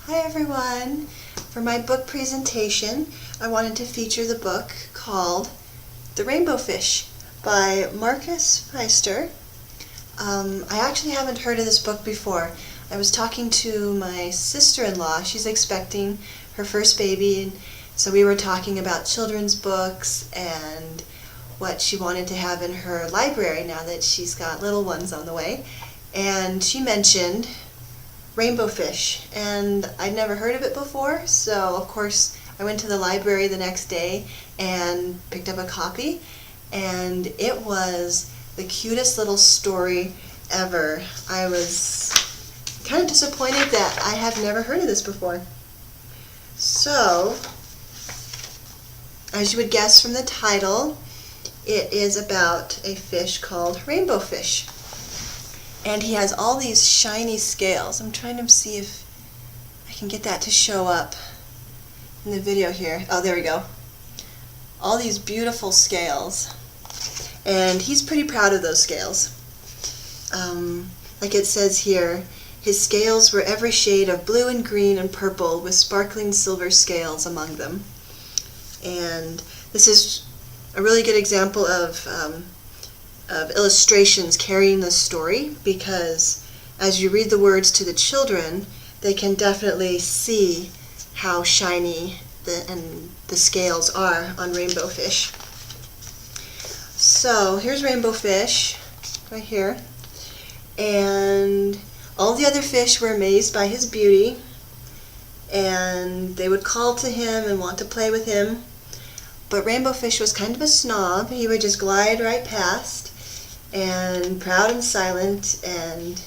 Hi everyone! For my book presentation, I wanted to feature the book called The Rainbow Fish by Marcus Pfister. I actually haven't heard of this book before. I was talking to my sister-in-law. She's expecting her first baby, and so we were talking about children's books and what she wanted to have in her library now that she's got little ones on the way. And she mentioned Rainbow Fish, and I'd never heard of it before, so of course I went to the library the next day and picked up a copy, and it was the cutest little story ever. I was kind of disappointed that I have never heard of this before. So, as you would guess from the title, it is about a fish called Rainbow Fish. And he has all these shiny scales. I'm trying to see if I can get that to show up in the video here. Oh, there we go. All these beautiful scales. And he's pretty proud of those scales. Like it says here, his scales were every shade of blue and green and purple with sparkling silver scales among them. And this is a really good example of illustrations carrying the story, because as you read the words to the children, they can definitely see how shiny the scales are on Rainbow Fish. So here's Rainbow Fish right here, and all the other fish were amazed by his beauty, and they would call to him and want to play with him. But Rainbow Fish was kind of a snob. He would just glide right past, and proud and silent, and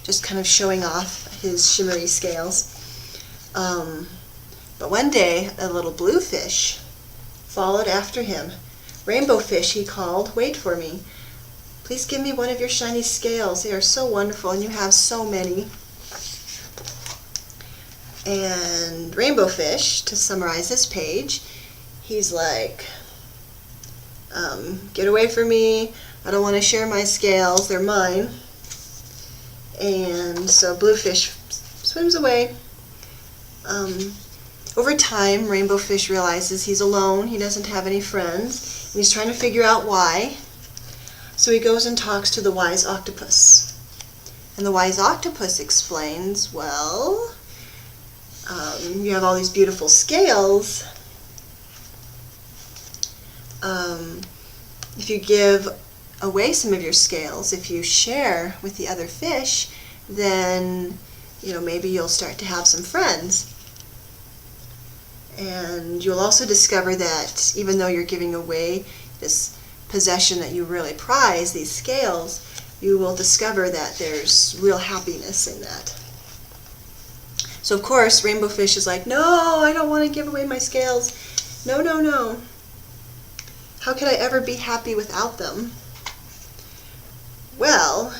just kind of showing off his shimmery scales. But one day, a little blue fish followed after him. "Rainbow Fish," he called, "wait for me. Please give me one of your shiny scales. They are so wonderful, and you have so many." And Rainbow Fish, to summarize this page, he's like, "Get away from me. I don't want to share my scales. They're mine." And so Bluefish swims away. Over time, Rainbow Fish realizes he's alone. He doesn't have any friends, and he's trying to figure out why. So he goes and talks to the wise octopus. And the wise octopus explains, well, you have all these beautiful scales. If you give away some of your scales, if you share with the other fish, then maybe you'll start to have some friends. And you'll also discover that even though you're giving away this possession that you really prize, these scales, you will discover that there's real happiness in that. So of course Rainbow Fish is like, "No, I don't want to give away my scales. No, no, no. How could I ever be happy without them?" Well,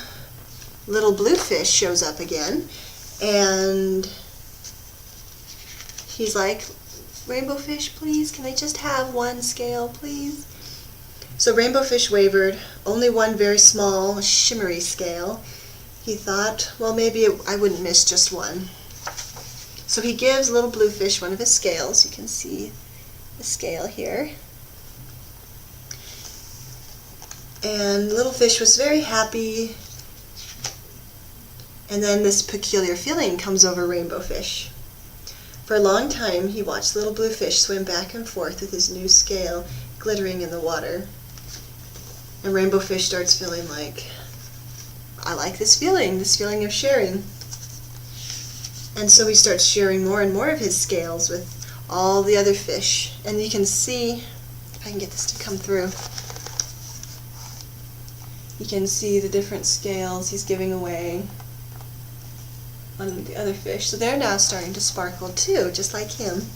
little blue fish shows up again, and he's like, "Rainbow Fish, please, can I just have one scale, please?" So Rainbow Fish wavered, only one very small, shimmery scale. He thought, well, maybe I wouldn't miss just one. So he gives little blue fish one of his scales. You can see the scale here. And little fish was very happy, and then this peculiar feeling comes over Rainbow Fish. For a long time he watched little blue fish swim back and forth with his new scale glittering in the water. And Rainbow Fish starts feeling like, I like this feeling of sharing. And so he starts sharing more and more of his scales with all the other fish. And you can see, if I can get this to come through, you can see the different scales he's giving away on the other fish. So they're now starting to sparkle too, just like him.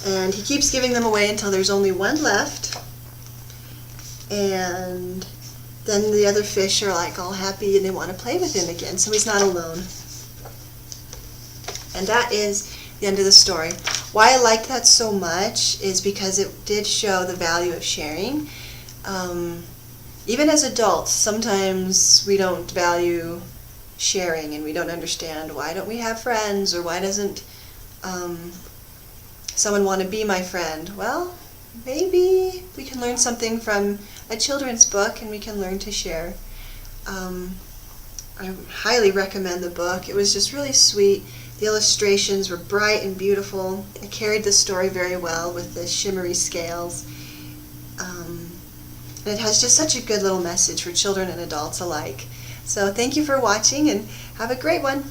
And he keeps giving them away until there's only one left. And then the other fish are like all happy and they want to play with him again, so he's not alone. And that is the end of the story. Why I like that so much is because it did show the value of sharing. Even as adults, sometimes we don't value sharing, and we don't understand why don't we have friends, or why doesn't someone want to be my friend. Well, maybe we can learn something from a children's book, and we can learn to share. I highly recommend the book. It was just really sweet. The illustrations were bright and beautiful. It carried the story very well with the shimmery scales. And it has just such a good little message for children and adults alike. So thank you for watching, and have a great one.